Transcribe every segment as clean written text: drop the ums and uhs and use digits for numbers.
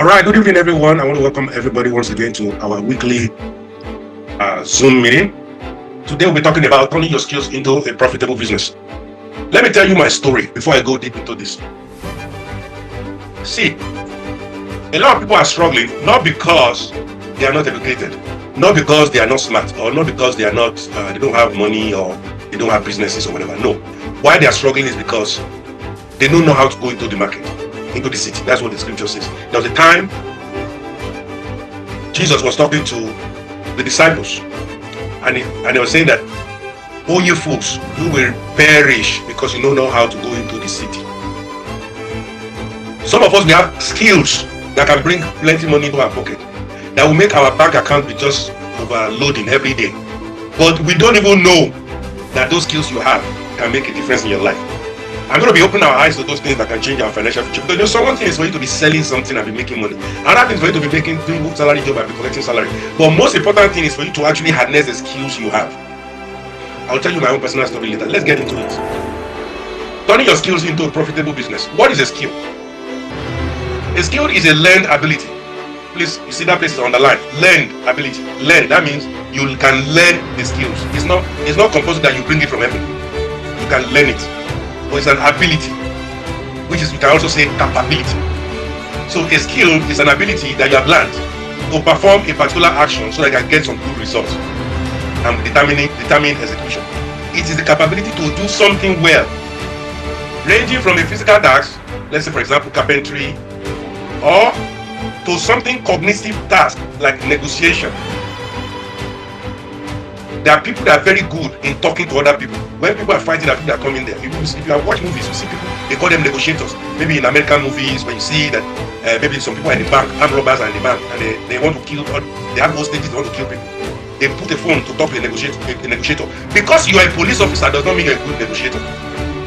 All right, good evening, everyone. I want to welcome everybody once again to our weekly Zoom meeting. Today, we'll be talking about turning your skills into a profitable business. Let me tell you my story before I go deep into this. See, a lot of people are struggling not because they are not educated, not because they are not smart, or not because they are not they don't have money or they don't have businesses or whatever. No, why they are struggling is because they don't know how to go into the market, into the city. That's what the scripture says. There was a time Jesus was talking to the disciples, and he was saying that, "Oh, you fools, you will perish because you don't know how to go into the city." Some of us, we have skills that can bring plenty money into our pocket, that will make our bank account be just overloading every day. But we don't even know that those skills you have can make a difference in your life. I'm going to be opening our eyes to those things that can change our financial future. Because there's one thing is for you to be selling something and be making money. Another thing is for you to be doing good salary job and be collecting salary. But most important thing is for you to actually harness the skills you have. I'll tell you my own personal story later. Let's get into it. Turning your skills into a profitable business. What is a skill? A skill is a learned ability. Please, you see that place is underlined. Learned ability. Learn. That means you can learn the skills. It's not compulsory that you bring it from heaven. You can learn it. But it's an ability, which is, we can also say, capability. So a skill is an ability that you have learned to perform a particular action so that you can get some good results and determine execution. It is the capability to do something well, ranging from a physical task, let's say for example carpentry, or to something cognitive task like negotiation. There are people that are very good in talking to other people. When people are fighting, there are people that come in there. If you are watching movies, you see people, they call them negotiators. Maybe in American movies, when you see that maybe some people are in the bank, armed robbers are in the bank, and they want to kill, or they have hostages, they want to kill people. They put a phone to talk to a negotiator. Because you are a police officer does not mean you're a good negotiator.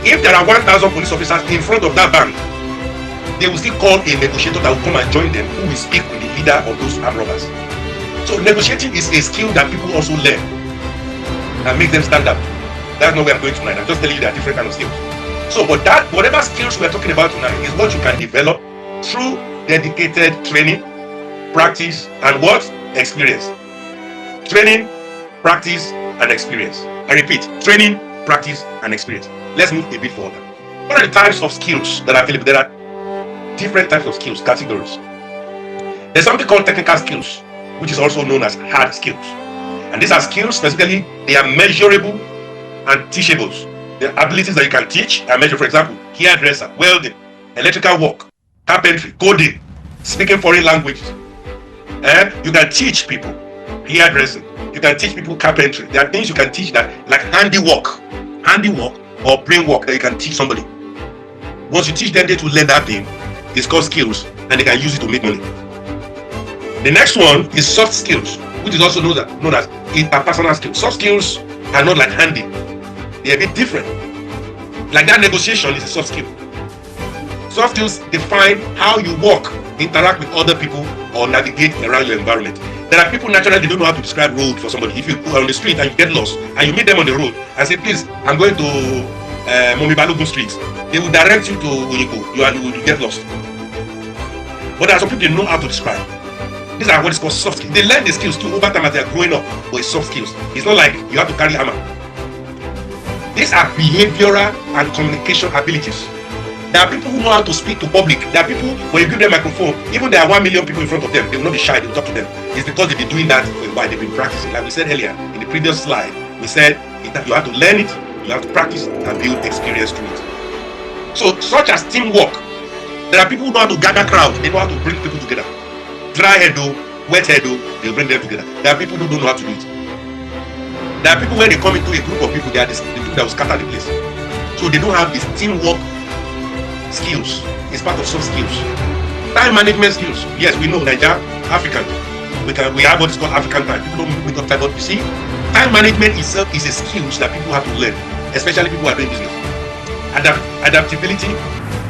If there are 1,000 police officers in front of that bank, they will still call a negotiator that will come and join them, who will speak with the leader of those armed robbers. So negotiating is a skill that people also learn and make them stand up. That's not where I'm going tonight. I'm just telling you there are different kind of skills. So, but that whatever skills we're talking about tonight is what you can develop through dedicated training, practice, and what? Experience. Training, practice, and experience. I repeat, training, practice, and experience. Let's move a bit further. What are the types of skills that are available? There are different types of skills, categories. There's something called technical skills, which is also known as hard skills. And these are skills, specifically, they are measurable and teachables. The abilities that you can teach and measure, for example, hairdresser, welding, electrical work, carpentry, coding, speaking foreign languages. You can teach people hairdressing. You can teach people carpentry. There are things you can teach that, like handiwork or brain work, that you can teach somebody. Once you teach them, they to learn that thing. It's called skills, and they can use it to make money. The next one is soft skills, which is also known as interpersonal skills. Soft skills are not like handy. They're a bit different. Like that negotiation is a soft skill. Soft skills define how you work, interact with other people, or navigate around your environment. There are people naturally they don't know how to describe road for somebody. If you go on the street and you get lost and you meet them on the road and say, "Please, I'm going to Momi Balogun Street," they will direct you to Oyibo. You get lost. But there are some people they know how to describe. These are what is called soft skills. They learn the skills too over time as they are growing up, but it's soft skills. It's not like you have to carry hammer. These are behavioral and communication abilities. There are people who know how to speak to public. There are people, when you give them a microphone, even there are 1 million people in front of them, they will not be shy, they will talk to them. It's because they've been doing that for a while, they've been practicing. Like we said earlier, in the previous slide, we said that you have to learn it, you have to practice and build experience through it. So, such as teamwork, there are people who know how to gather crowd, they know how to bring people together. Dry head though, wet head though, they bring them together. There are people who don't know how to do it. There are people when they come into a group of people, they are the people that will scatter the place. So they don't have this teamwork skills. It's part of soft skills. Time management skills. Yes, we know Nigeria, African. We have what is called African time. People don't make up time, but you see, time management itself is a skill that people have to learn, especially people who are doing business. Adaptability,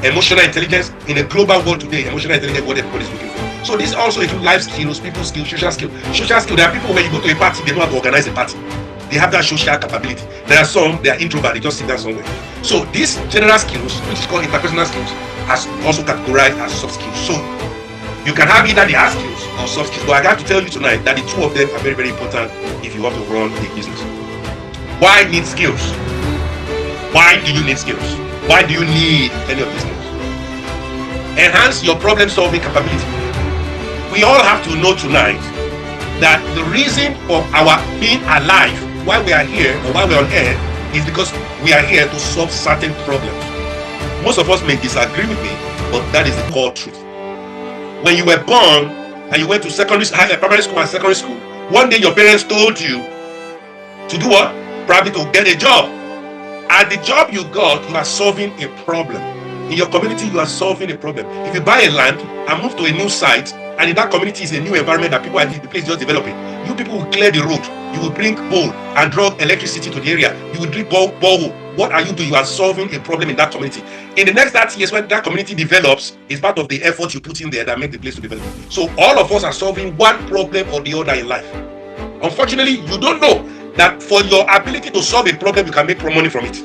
emotional intelligence. In a global world today, emotional intelligence is what everybody is looking for. So this also includes life skills, people skills, social skills. Social skills, there are people when you go to a party, they know how to organize a party. They have that social capability. There are some, they are introvert, they just sit down somewhere. So these general skills, which is called interpersonal skills, are also categorized as soft skills. So You can have either the hard skills or soft skills, but I have to tell you tonight that the two of them are very, very important if you want to run a business. Why need skills? Why do you need skills? Why do you need any of these skills? Enhance your problem-solving capability. We all have to know tonight that the reason for our being alive, why we are here or why we're on earth, is because we are here to solve certain problems. Most of us may disagree with me, but that is the core truth. When you were born and you went to primary school and secondary school, one day your parents told you to do what? Probably to get a job. At the job you got, you are solving a problem. In your community, you are solving a problem. If you buy a land and move to a new site, and in that community is a new environment that people are the place just developing, you people will clear the road. You will bring pole and draw electricity to the area. You will drill borehole. What are you doing? You are solving a problem in that community. In the next 30 years, when that community develops, it's part of the effort you put in there that make the place to develop. So all of us are solving one problem or the other in life. Unfortunately, you don't know that for your ability to solve a problem, you can make money from it.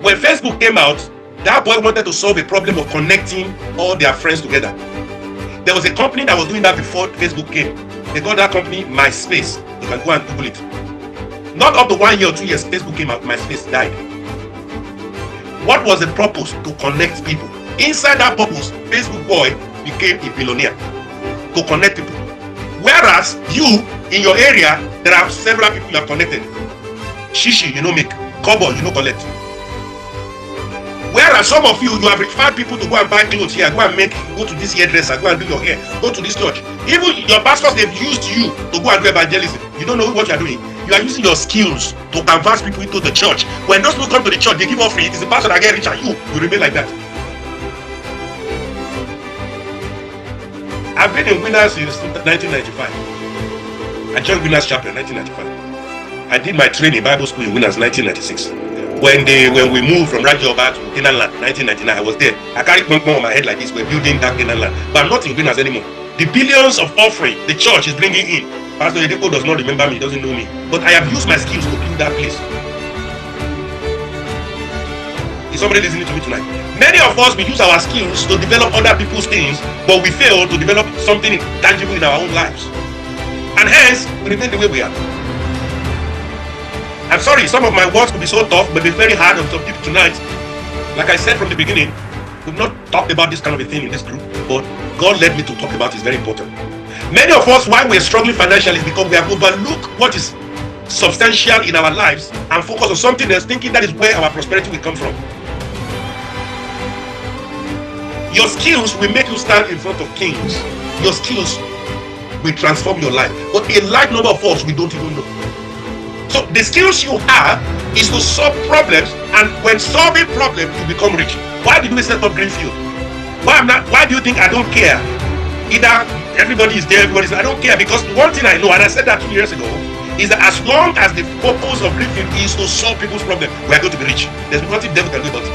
When Facebook came out, that boy wanted to solve a problem of connecting all their friends together. There was a company that was doing that before Facebook came. They called that company MySpace. You can go and Google it. Not up to 1 year or 2 years, Facebook came out, MySpace died. What was the purpose? To connect people. Inside that purpose, Facebook boy became a billionaire. To connect people. Whereas you, in your area, there are several people you have connected. Shishi, you know make. Kobo, you know collect. Whereas some of you have referred people to go and buy clothes here, go to this hairdresser, go and do your hair, go to this church. Even your pastors, they've used you to go and do evangelism. You don't know what you are doing. You are using your skills to convert people into the church. When those people come to the church, they give offering. It is the pastor that get rich and you remain like that. I've been in Winners since 1995. I joined Winners Chapel in 1995. I did my training Bible school in Winners 1996. When we moved from Rajoba to Canaan Land, 1999, I was there. I carried Pong on my head like this. We're building that Canaan Land. But I'm not in Winners anymore. The billions of offering the church is bringing in. Pastor Edeko does not remember me, doesn't know me. But I have used my skills to build that place. Is somebody listening to me tonight? Many of us, we use our skills to develop other people's things, but we fail to develop something tangible in our own lives. And hence, we remain the way we are. I'm sorry, some of my words could be so tough, but be very hard on some people tonight. Like I said from the beginning, we've not talked about this kind of a thing in this group, but God led me to talk about it. It's very important. Many of us, why we're struggling financially, is because we have overlooked what is substantial in our lives and focus on something else, thinking that is where our prosperity will come from. Your skills will make you stand in front of kings. Your skills will transform your life. But a large number of us, we don't even know. So the skills you have is to solve problems, and when solving problems, you become rich. Why did we set up Greenfield? Why do you think I don't care? Either everybody is there, everybody is there. I don't care, because one thing I know, and I said that 2 years ago, is that as long as the purpose of Greenfield is to solve people's problems, we are going to be rich. There's nothing devil can do about it.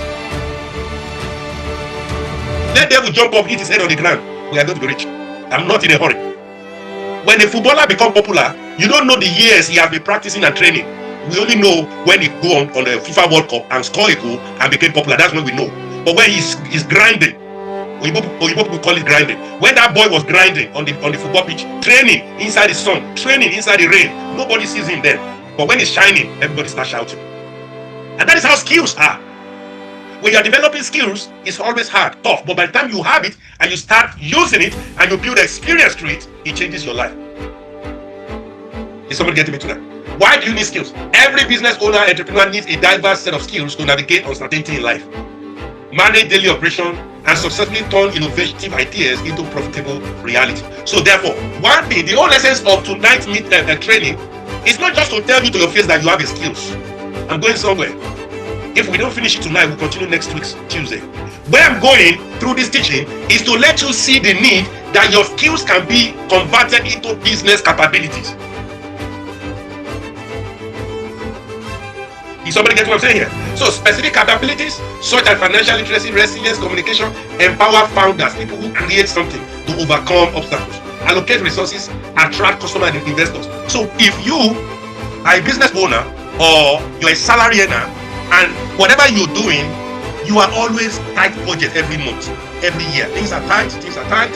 Let devil jump up, hit his head on the ground. We are going to be rich. I'm not in a hurry. When a footballer becomes popular, you don't know the years he has been practicing and training. We only know when he go on the FIFA World Cup and score a goal and became popular. That's when we know. But when he's grinding, people call it grinding. When that boy was grinding on the football pitch, training inside the sun, training inside the rain, nobody sees him then. But when he's shining, everybody starts shouting. And that is how skills are. When you are developing skills, it's always hard, tough. But by the time you have it and you start using it and you build experience to it, it changes your life. Is somebody getting me tonight? Why do you need skills? Every business owner, entrepreneur needs a diverse set of skills to navigate uncertainty in life, manage daily operation, and successfully turn innovative ideas into profitable reality. So therefore, one thing, the whole essence of tonight's training is not just to tell you to your face that you have the skills. I'm going somewhere. If we don't finish it tonight, we'll continue next week's Tuesday. Where I'm going through this teaching is to let you see the need that your skills can be converted into business capabilities. Is somebody get what I'm saying here? So specific capabilities such as financial literacy, resilience, communication, empower founders, people who create something to overcome obstacles, allocate resources, attract customers and investors. So if you are a business owner or you're a salary earner, and whatever you're doing, You are always tight budget every month, every year. Things are tight, things are tight.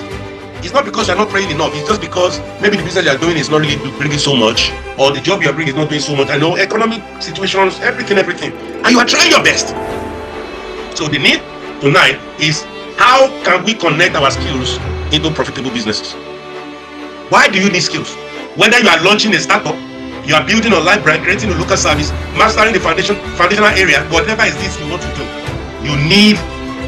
It's not because you're not praying enough. It's just because maybe the business you're doing is not really bringing so much, or the job you're bringing is not doing so much. I know economic situations, everything. And you are trying your best. So the need tonight is, how can we connect our skills into profitable businesses? Why do you need skills? Whether you are launching a startup, you are building a library, creating a local service, mastering the foundational area, whatever is this you want to do, you need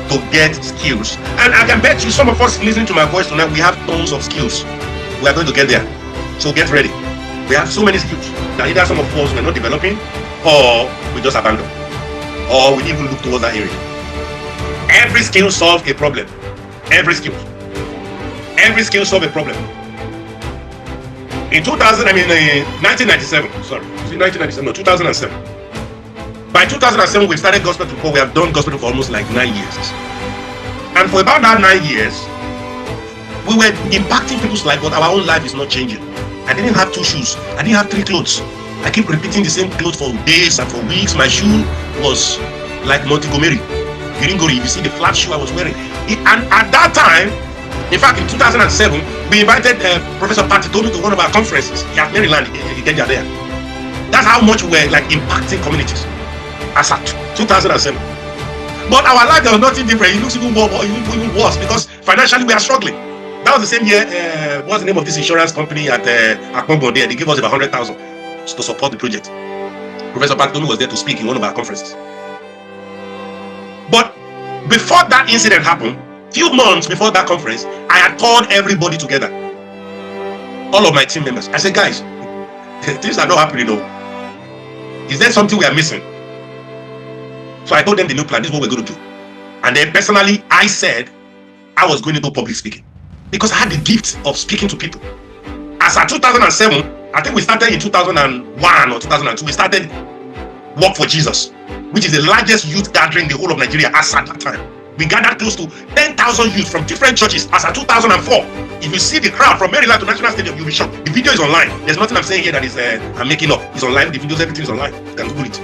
to get skills. And I can bet you some of us listening to my voice tonight, we have tons of skills. We are going to get there. So get ready. We have so many skills that either some of us were not developing, or we just abandoned, or we didn't even look towards that area. Every skill solves a problem. Every skill solves a problem. In 1997, sorry, 1997, no, 2007. By 2007, we started Gospel to Poor. We have done Gospel for almost like 9 years. And for about that 9 years, we were impacting people's life, but our own life is not changing. I didn't have 2 shoes. I didn't have 3 clothes. I keep repeating the same clothes for days and for weeks. My shoe was like Montgomery. You didn't go to, you see the flat shoe I was wearing. And at that time, in fact, in 2007, we invited Professor Patty Tomi to one of our conferences at Maryland, in Kenya there. That's how much we were like impacting communities as at 2007. But our life, there was nothing different. It looks even worse because financially we are struggling. That was the same year, what's the name of this insurance company at Akpongo there? They gave us about 100,000 to support the project. Professor Patty Tomi was there to speak in one of our conferences. But before that incident happened, few months before that conference, I had called everybody together, all of my team members. I said, guys, things are not happening, though. Is there something we are missing? So I told them the new plan. This is what we're going to do. And then personally, I said I was going to do public speaking because I had the gift of speaking to people. As at 2007, I think we started in 2001 or 2002. We started Work for Jesus, which is the largest youth gathering in the whole of Nigeria as at that time. We gathered close to 10,000 youth from different churches as at 2004. If you see the crowd from Maryland to National Stadium, you'll be shocked. The video is online. There's nothing I'm saying here that is I'm making up. It's online. The videos, everything is online. You can Google it.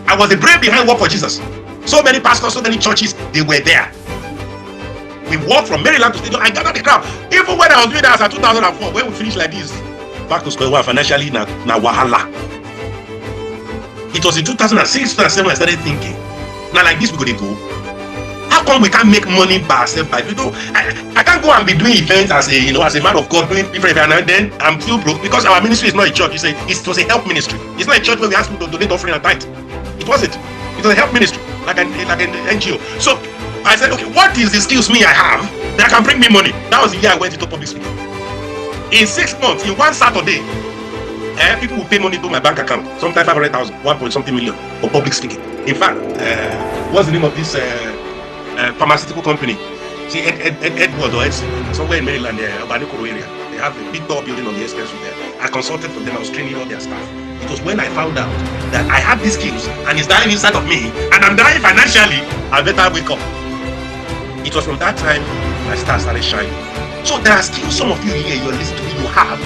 I was the brain behind Work for Jesus. So many pastors, so many churches, they were there. We walked from Maryland to Stadium. I gathered the crowd. Even when I was doing that as at 2004, when we finished like this, back to square one, financially, na wahala. It was in 2006, 2007 I started thinking, now like this we're going to go. How come we can't make money by ourselves? I can't go and be doing events as a man of God doing different events, and then I'm still broke because our ministry is not a church. It was a help ministry. It's not a church where we ask people to donate offering and tithe. It wasn't. It was a help ministry, like an NGO. So I said, okay, what is the skills I have that can bring me money? That was the year I went into public speaking. In 6 months, in one Saturday, people will pay money to my bank account, sometimes 500,000, 1.something million for public speaking. In fact, what's the name of this pharmaceutical company? See, Edward or Edson, somewhere in Maryland, Obanekoro area. They have a big tall building on the expressway there. I consulted for them. I was training all their staff. It was when I found out that I had these skills and it's dying inside of me, and I'm dying financially. I better wake up. It was from that time my star started shining. So there are still some of you here, you're listening to me, you have.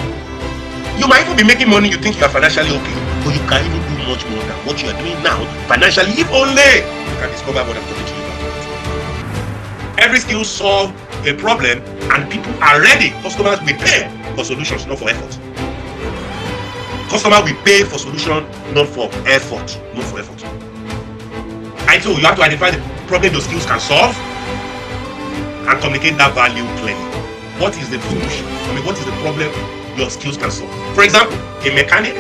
You might even be making money, you think you are financially okay, but you can even do much more than what you are doing now financially, if only you can discover what I'm talking to you about. Every skill solves a problem, and people are ready. Customers will pay for solutions, not for effort. Customer will pay for solution, not for effort. I told you, you have to identify the problem those skills can solve and communicate that value clearly. What is the solution? What is the problem your skills can solve? For example, a mechanic.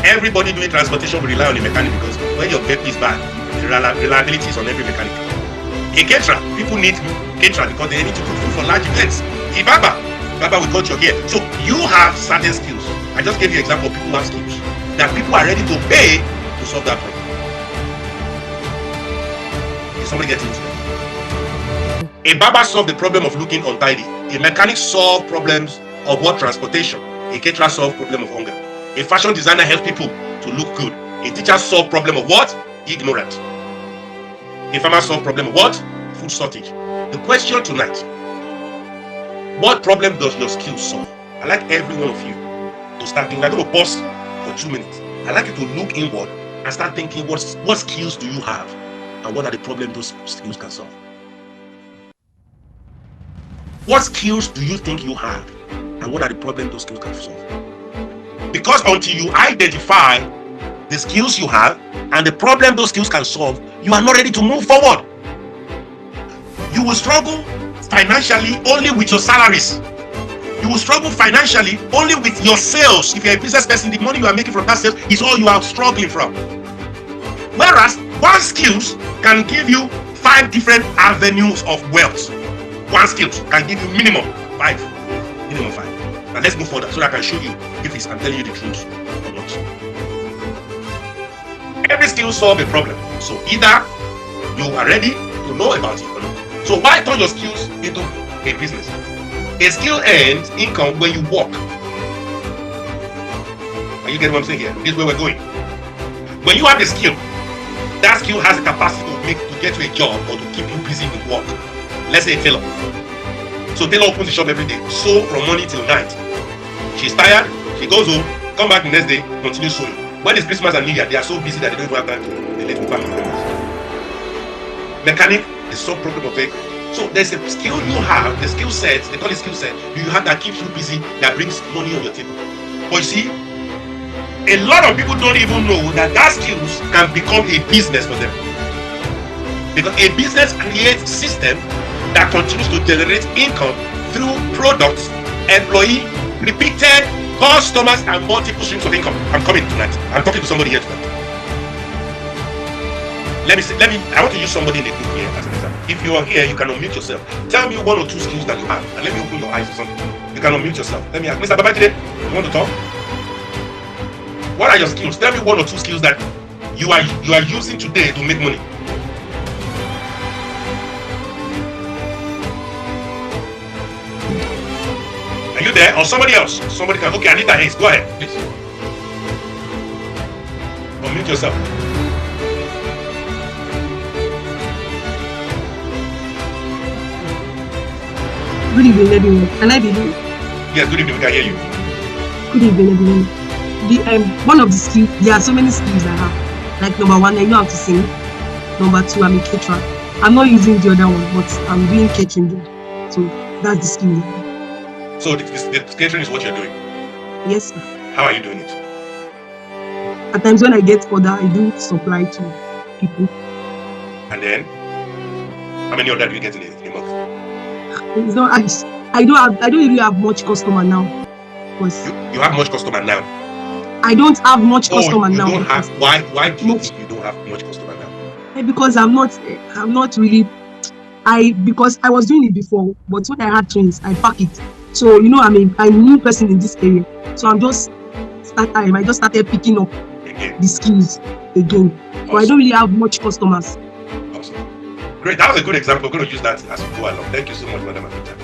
Everybody doing transportation will rely on a mechanic because when your vehicle is bad, the reliability is on every mechanic. A caterer, people need caterer because they need to cook food for large events. A barber will cut your hair. So you have certain skills. I just gave you an example of people who have skills that people are ready to pay to solve that problem. Is somebody getting it? A barber solved the problem of looking untidy. A mechanic solved problems of what? Transportation. A caterer solved problem of hunger. A fashion designer helps people to look good. A teacher solved problem of what? Ignorant. A farmer solved problem of what? Food shortage. The question tonight, what problem does your skills solve? I'd like every one of you to start thinking. I'm going to pause for 2 minutes. I'd like you to look inward and start thinking, what skills do you have and what are the problems those skills can solve? What skills do you think you have, and what are the problems those skills can solve? Because until you identify the skills you have and the problem those skills can solve, you are not ready to move forward. You will struggle financially only with your salaries. You will struggle financially only with your sales. If you're a business person, the money you are making from that sales is all you are struggling from. Whereas one skills can give you 5 different avenues of wealth. One skills can give you minimum 5. Minimum 5. Now let's move further so that I can show you if I'm telling you the truth or not. Every skill solves a problem. So either you are ready to know about it or not. So why turn your skills into a business? A skill earns income when you work. Are you getting what I'm saying here? This is where we're going. When you have a skill, that skill has the capacity to get you a job or to keep you busy with work. Let's say a tailor. So tailor opens the shop every day, sew from morning till night. She's tired, she goes home, come back the next day, continue sewing. When it's Christmas and New Year, they are so busy that they don't even have time to relate with family members. Mechanic is so problem of it. So there's a skill you have, the skill set, they call it skill set, you have that keeps you busy, that brings money on your table. But you see, a lot of people don't even know that skills can become a business for them. Because a business creates a system that continues to generate income through products, employee, repeated customers, and multiple streams of income. I'm coming tonight. I'm talking to somebody here tonight. I want to use somebody in the group here as an example. If you are here, you can unmute yourself. Tell me 1 or 2 skills that you have, and let me open your eyes or something. You can unmute yourself. Let me ask Mr. Babajide, you want to talk? What are your skills? Tell me 1 or 2 skills that you are using today to make money. Are you there? Or somebody else? Somebody can. Okay, Anita Hayes, go ahead, please. Unmute yourself. Good evening, everyone. Can I be heard? Yes, good evening. We can hear you. Good evening, everyone. One of the skills, there are so many skills I have. Like number 1, I know how to sing. Number 2, I'm a caterer. I'm not using the other one, but I'm doing catering there. So that's the skill. So the catering is what you're doing? Yes, sir. How are you doing it? At times when I get order, I do supply to people. And then, how many orders do you get in a month? It's not, I don't really have much customer now. You have much customer now? I don't have much customer now. Don't have, why do you think you don't have much customer now? Because I'm not really, because I was doing it before, but when I had trains, I pack it. So I'm a new person in this area. So I just started picking up the skills again. Awesome. So I don't really have much customers. Awesome. Great. That was a good example. We're going to use that as we go along. Thank you so much, Madam Anita.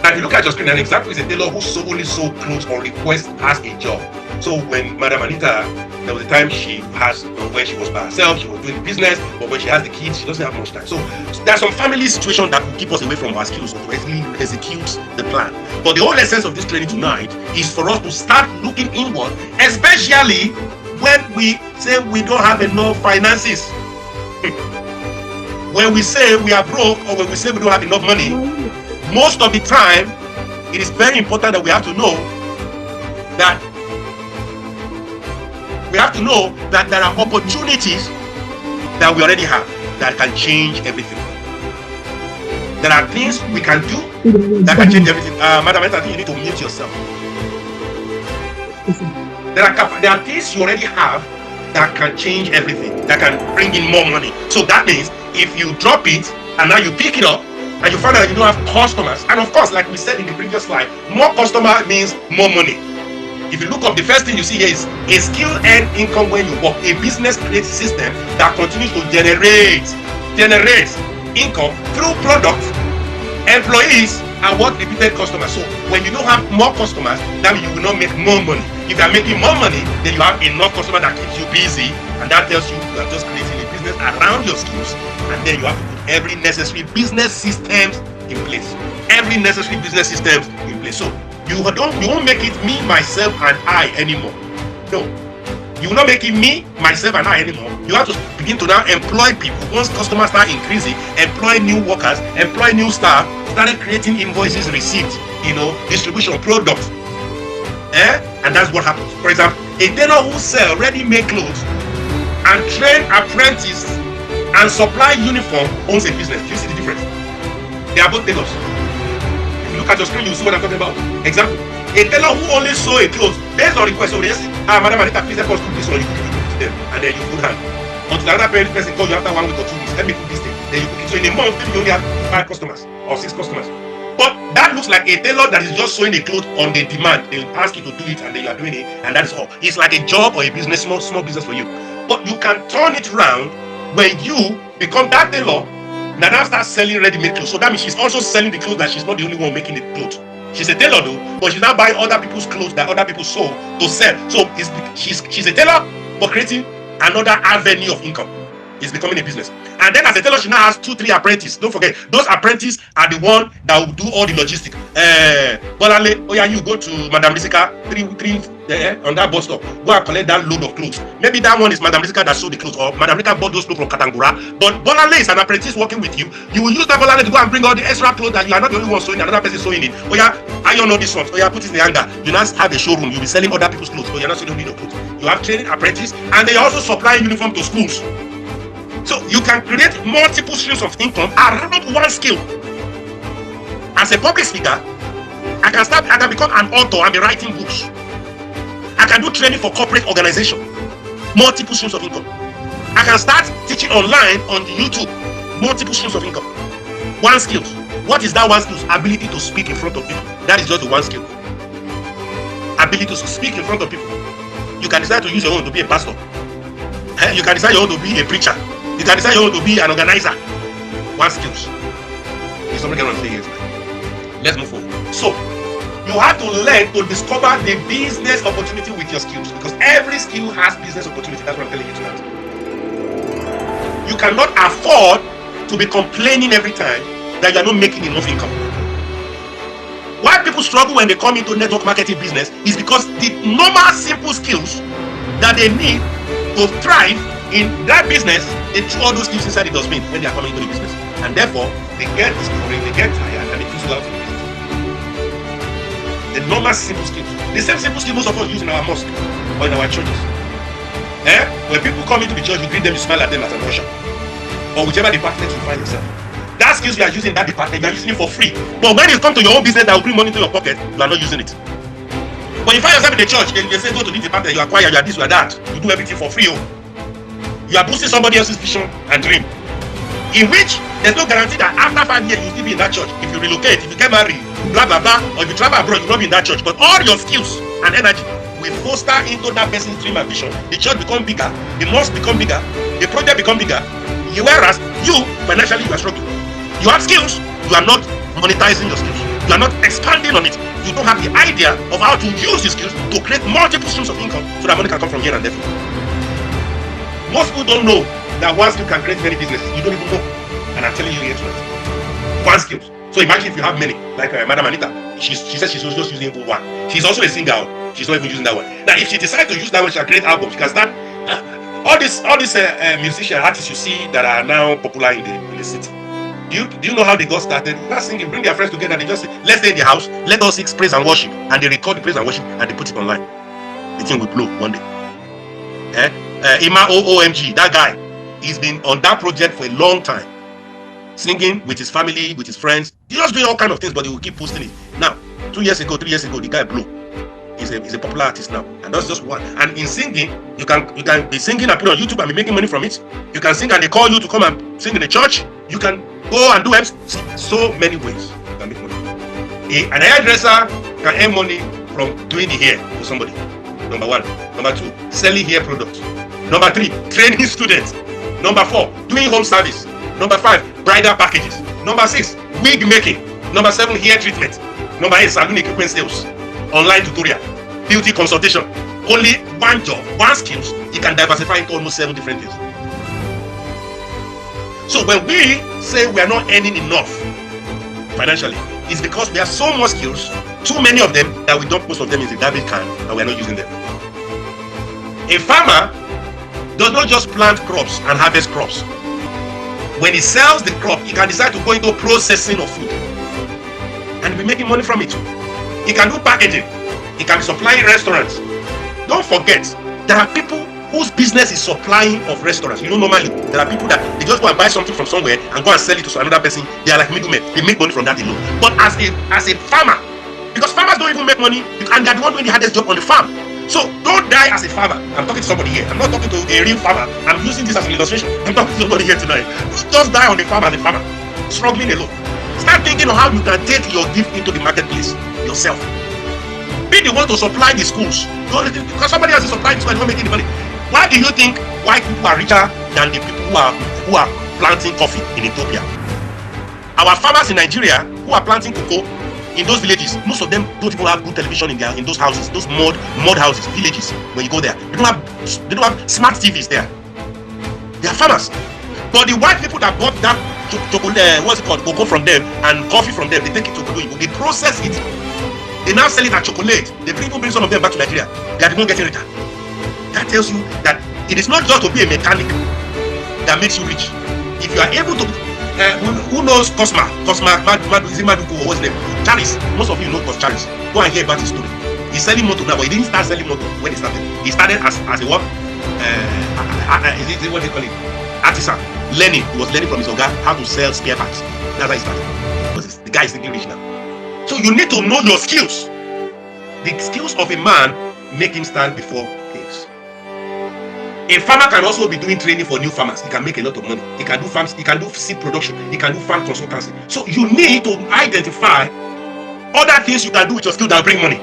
Now, if you look at your screen, an example is a tailor who only sold clothes on request as a job. So when Madam Anita, there was a time she has when she was by herself, she was doing the business, but when she has the kids, she doesn't have much time. So there are some family situations that will keep us away from our skills to actually execute the plan. But the whole essence of this training tonight is for us to start looking inward, especially when we say we don't have enough finances. When we say we are broke or when we say we don't have enough money, most of the time, it is very important that we have to know that there are opportunities that we already have that can change everything. There are things we can do that can change everything. Madam, I think you need to mute yourself. There are things you already have that can change everything, that can bring in more money. So that means if you drop it and now you pick it up, and you find out that you don't have customers, and of course, like we said in the previous slide, more customer means more money. If you look up, the first thing you see here is a skill and income when you work. A business creates a system that continues to generate income through products, employees, and what repeated customers. So when you don't have more customers, that means you will not make more money. If you are making more money, then you have enough customers that keeps you busy, and that tells you are just creating a business around your skills, and then you have to put every necessary business systems in place. Every necessary business systems in place. So you won't make it me, myself, and I anymore. No. You will not make it me, myself, and I anymore. You have to begin to now employ people. Once customers start increasing, employ new workers, employ new staff, started creating invoices, receipts, distribution, products. And that's what happens. For example, a tailor who sells ready-made clothes and train apprentices and supply uniform owns a business. Do you see the difference? They are both tailors. If you look at your screen, you see what I'm talking about. Example, a tailor who only sew a clothes based on request. So they say, Madam Anita, please help us cook this one. You cook it to them, and then you put hand. Until another person calls you after 1 week or 2 weeks, let me cook this thing. Then you cook it. So in a month, maybe you only have 5 customers or 6 customers. But that looks like a tailor that is just sewing a cloth on the demand. They will ask you to do it, and then you are doing it, and that's all. It's like a job or a business, small business for you. But you can turn it around when you become that tailor. Now start selling ready-made clothes. So that means she's also selling the clothes that she's not the only one making the clothes. She's a tailor though, but she's now buying other people's clothes that other people sew to sell. So she's a tailor, but creating another avenue of income. It's becoming a business. And then as a tailor, she now has 2-3 apprentices. Don't forget, those apprentices are the one that will do all the logistics. Bolale, oh yeah, you go to Madam Risika, 3 on that bus stop. Go and collect that load of clothes. Maybe that one is Madam Risika that sold the clothes, or Madam Risika bought those clothes from Katangura. But Bolale is an apprentice working with you. You will use that Bolale to go and bring all the extra clothes that you are not the only one sewing, another person sewing it. Oh yeah, iron all this one. Oh yeah, put it in the hanger. You now have a showroom. You'll be selling other people's clothes. Oh, you're not selling your clothes. You have training apprentices, and they also supply uniform to schools. So you can create multiple streams of income around one skill. As a public speaker, I can become an author and be writing books. I can do training for corporate organization. Multiple streams of income. I can start teaching online on YouTube. Multiple streams of income. One skill. What is that one skill? Ability to speak in front of people. That is just the one skill. Ability to speak in front of people. You can decide to use your own to be a pastor. You can decide your own to be a preacher. You can decide you want to be an organizer. One skills. Is somebody going to say yes? Let's move forward. So, you have to learn to discover the business opportunity with your skills, because every skill has business opportunity. That's what I'm telling you tonight. You cannot afford to be complaining every time that you are not making enough income. Why people struggle when they come into network marketing business is because the normal simple skills that they need to thrive in that business, they throw all those skills inside the dustbin when they are coming into the business, and therefore they get discouraged, they get tired, and they feel out of the business. The normal simple skills, the same simple skills most of us use in our mosque or in our churches. When people come into the church, you greet them, you smile at them as an usher, or whichever department you find yourself. That skills you are using in that department, you are using it for free. But when it comes to your own business that will bring money to your pocket, you are not using it. When you find yourself in the church, they say go to this department, you acquire, you are this, you are that. You do everything for free. You are boosting somebody else's vision and dream, in which there's no guarantee that after 5 years you'll still be in that church. If you relocate, if you get married, blah blah blah, or if you travel abroad, you'll not be in that church. But all your skills and energy will foster into that person's dream and vision. The church become bigger, the mosque become bigger, the project become bigger. Whereas you financially you are struggling. You have skills, you are not monetizing your skills. You are not expanding on it. You don't have the idea of how to use your skills to create multiple streams of income so that money can come from here and there. Most people don't know that one skill can create many businesses. You don't even know. And I'm telling you here tonight. One skill. So imagine if you have many, like Madam Anita. She said she's just using one. She's also a singer. She's not even using that one. Now, if she decides to use that one, she'll create albums. She can start. All these musicians, artists you see that are now popular in the city. Do you know how they got started? Not singing, bring their friends together. They just say, let's stay in the house, let us sing praise and worship. And they record the praise and worship and they put it online. The thing will blow one day. Ima OOMG, that guy, he's been on that project for a long time, singing with his family, with his friends. He's just doing all kind of things, but he will keep posting it. Now, 3 years ago, the guy blew. He's a popular artist now, and that's just one. And in singing, you can be singing and put on YouTube and be making money from it. You can sing and they call you to come and sing in the church. You can go and do so many ways you can make money. An hairdresser can earn money from doing the hair for somebody. Number 1. Number 2, selling hair products. Number 3, training students. Number 4, doing home service. Number 5, bridal packages. Number 6, wig making. Number 7, hair treatment. Number 8, salon equipment sales. Online tutorial. Beauty consultation. Only one job, one skills, you can diversify into almost 7 different things. So when we say we are not earning enough financially, it's because we have so much skills, too many of them, that we dump most of them in the garbage can and we are not using them. A farmer does not just plant crops and harvest crops. When he sells the crop, he can decide to go into processing of food and be making money from it. He can do packaging. He can be supplying restaurants. Don't forget, there are people whose business is supplying of restaurants. You know, normally there are people that they just go and buy something from somewhere and go and sell it to another person. They are like middlemen. They make money from that alone. But as a farmer, because farmers don't even make money, and they're the one doing the hardest job on the farm. So don't die as a farmer. I'm talking to somebody here. I'm not talking to a real farmer. I'm using this as an illustration. I'm talking to somebody here tonight. Don't just die on the farm as a farmer, struggling alone. Start thinking of how you can take your gift into the marketplace yourself. Be the one to supply the schools. Because somebody else is supplying the school and not making the money. Why do you think white people are richer than the people who are planting coffee in Ethiopia? Our farmers in Nigeria who are planting cocoa in those villages, most of them don't even have good television in those houses, those mud houses, villages. When you go there, they don't have smart TVs there. They are farmers. But the white people that bought that cocoa from them and coffee from them, they take it to Kudu, they process it. They now sell it as chocolate. They even bring some of them back to Nigeria. They are the one getting richer. That tells you that it is not just to be a mechanic that makes you rich. If you are able to, who knows Cosma? Maduku, or what's his name? Charles. Most of you know Charles. Go and hear about his story. He's selling motor now, but he didn't start selling motor when he started. He started as a what? Is it what they call it? Artisan. Learning. He was learning from his oga how to sell spare parts. That's how he started. Because the guy is thinking rich now. So you need to know your skills. The skills of a man make him stand before kings. A farmer can also be doing training for new farmers. He can make a lot of money. He can do farms, he can do seed production, he can do farm consultancy. So you need to identify other things you can do with your skill that bring money.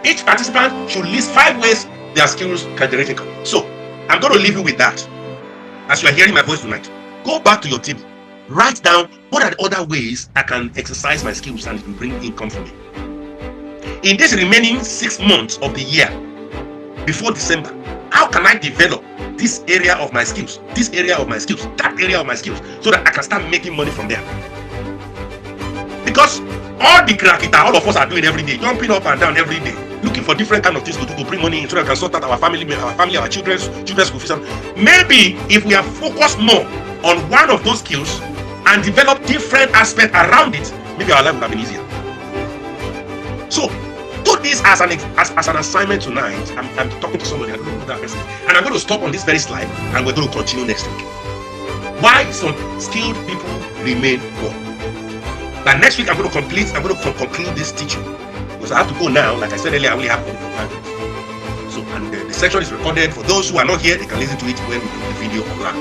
Each participant should list 5 ways their skills can generate income. So I'm going to leave you with that. As you are hearing my voice tonight, go back to your table. Write down what are the other ways I can exercise my skills and it will bring income for me. In this remaining 6 months of the year, before December, how can I develop this area of my skills, this area of my skills, that area of my skills, so that I can start making money from there? Because all the krakita all of us are doing every day, jumping up and down every day, looking for different kind of things to do to bring money in so that we can sort out our family, our children's school fees. Maybe if we are focused more on one of those skills and develop different aspects around it, maybe our life would have been easier. So do this as an assignment tonight. I'm talking to somebody, I don't know that person, and I'm going to stop on this very slide and we're going to continue next week. Why some skilled people remain poor. But next week I'm going to conclude this teaching because I have to go now. Like I said earlier, I only have 45 minutes. So and the section is recorded. For those who are not here, they can listen to it when we put the video online.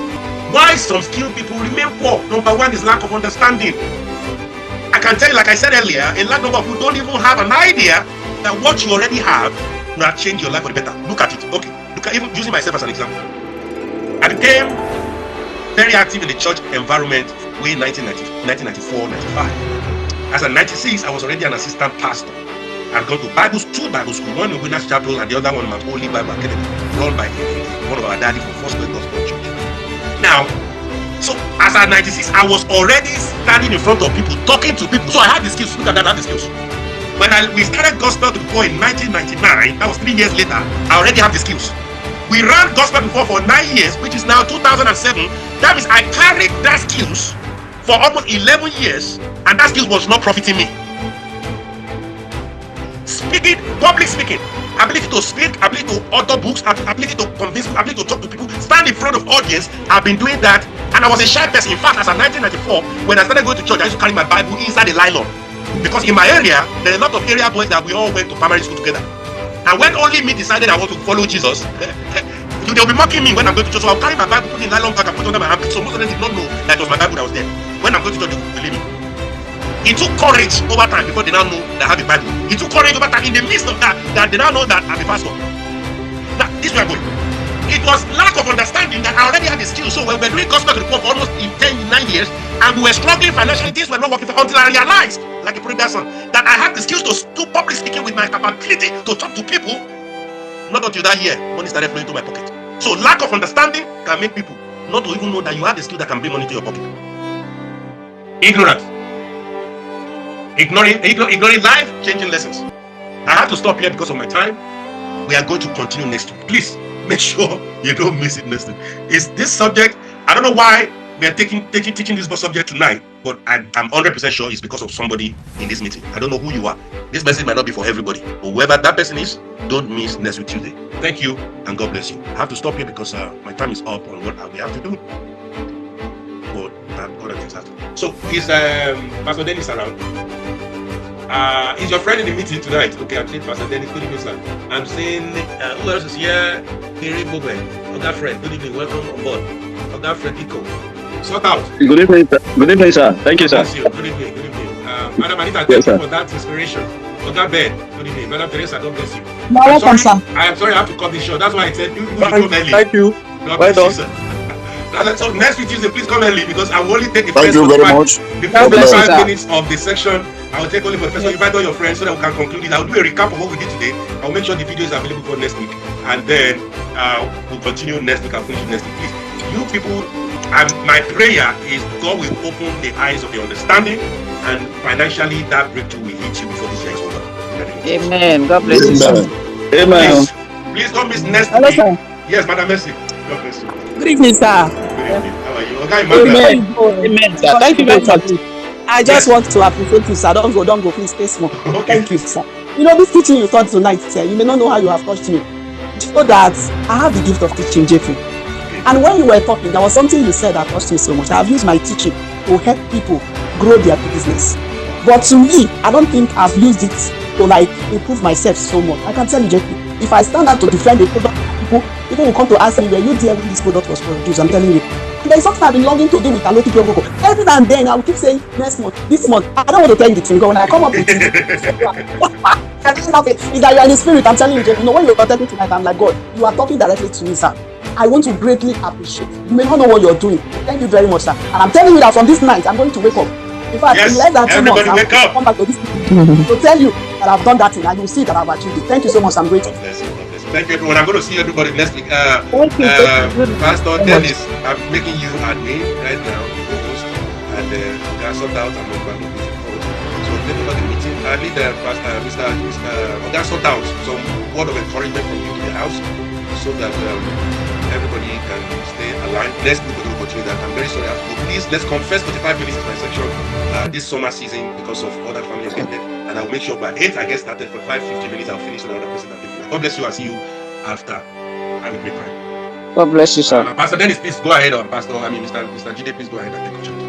Why some skilled people remain poor? Number one is lack of understanding. I can tell you, like I said earlier, a large number of people don't even have an idea that what you already have will change your life for the better. Look at it. Okay. Look at, even using myself as an example. I became very active in the church environment way 1994, 95. As a 96, I was already an assistant pastor. I'd gone to two Bible schools, one in Winners Chapel and the other one in Mount Holy Bible Academy, run by one of our daddy from First Gospel Church. Now, so as a 96, I was already standing in front of people, talking to people. So I had the skills. Look at that, I had the skills. When we started Gospel to the Poor in 1999, that was 3 years later, I already have the skills. We ran Gospel before for 9 years, which is now 2007. That means I carried that skills for almost 11 years, and that skills was not profiting me. Speaking, public speaking, ability to speak, ability to author books, ability to convince, ability to talk to people, stand in front of audience. I've been doing that, and I was a shy person. In fact, as of 1994, when I started going to church, I used to carry my Bible inside the nylon. Because in my area, there are a lot of area boys that we all went to primary school together. And when only me decided I want to follow Jesus, they'll be mocking me when I'm going to church. So I'll carry my Bible, put it in nylon bag, and put it under my armpit. So most of them did not know that it was my Bible that was there. When I'm going to church, they will believe me. It took courage over time before they now know that I have a Bible. It took courage over time in the midst of that they now know that I'm a pastor. Now, this way I'm going. It was lack of understanding that I already had the skills. So when we were doing Gospel to the Poor for almost 9 years, and we were struggling financially, things were not working until I realized, like a prodigal son, that I had the skills to do public speaking with my capability to talk to people. Not until that year, money started flowing into my pocket. So lack of understanding can make people not to even know that you have the skill that can bring money to your pocket. Ignorance. Ignoring life-changing lessons. I have to stop here because of my time. we are going to continue next week. Please make sure you don't miss it next week. Is this subject? I don't know why we are teaching this subject tonight, but I'm 100% sure it's because of somebody in this meeting. I don't know who you are. This message might not be for everybody, but whoever that person is, don't miss next week Tuesday. Thank you and God bless you. I have to stop here because my time is up on what we have to do. But other things have to. So is Pastor Dennis around? Is your friend in the meeting tonight? Okay, I'm saying Pastor Dennis, good evening, sir. I'm saying who else is here? Mary Bobe, Oga Fred, good evening, welcome on board. Oga Fred Pico. Sort out. Good evening, sir. Good evening, sir. Thank you, sir. Good evening, good evening. Madam Anita, thank you for that inspiration. Oga Ben, good evening. Madam Teresa, God bless you. Welcome, sir. I am sorry I have to cut this short. That's why I said you come early. Thank you. God bless you, sir. So next week Tuesday, please come early because I will only take the Thank first you very much. the first 5 minutes of the section. I will take only for the first. So invite all your friends so that we can conclude it. I'll do a recap of what we did today. I'll make sure the video is available for next week, and then we'll continue next week and finish next week. Please, you people, my prayer is God will open the eyes of your understanding, and financially that breakthrough will hit you before this year is over. Amen. God bless you. Amen. Please don't miss next Hello, week. sir. Yes, Madam Mercy. God bless you. Good evening, sir. Good evening. How are you? Okay, Madam. Amen, sir. Thank you very much. I just want to appreciate you, sir. Don't go, please stay small. Okay. Thank you, sir. You know, this teaching you taught tonight, sir, you may not know how you have touched me. So that I have the gift of teaching, Jeffrey. And when you were talking, there was something you said that touched me so much. I have used my teaching to help people grow their business. But to me, I don't think I've used it to like improve myself so much. I can tell you, Jeffrey, if I stand out to defend a product, people will come to ask me, were you there when this product was produced? I'm telling you. There's something I've been longing to do with Aloti Gogo. Every now and then I will keep saying next month, this month. I don't want to tell you the thing, but when I come up with it, is that you are in the spirit. I'm telling you, Jeffrey, you know, when you're talking tonight, I'm like, God, you are talking directly to me, sir. I want to greatly appreciate. You may not know what you're doing. Thank you very much, sir. And I'm telling you that from this night, I'm going to wake up. In fact, Yes, in less than 2 months, everybody wake I'll up. come back to this to tell you that I've done that thing, and you'll see that I've achieved it. Thank you so much. I'm grateful. God bless you. God bless you. Thank you, everyone. I'm going to see everybody next week. Thank you. Pastor Dennis, I'm making you admin right now, co-host, and there are some doubts I'm not going to meeting code. So take over the meeting. I need Pastor Mr. There are some doubts, some word of encouragement from you to the house, so that everybody can stay aligned. Next week we're going to continue that. I'm very sorry. Please, let's confess 45 minutes is my section this summer season because of other family engagement. And I'll make sure by 8 I get started for 5-50 minutes. I'll finish another person. God bless you. I'll see you after. Have a great time. God bless you, sir. Pastor Dennis, please go ahead. Mr. Jide, please go ahead and take control.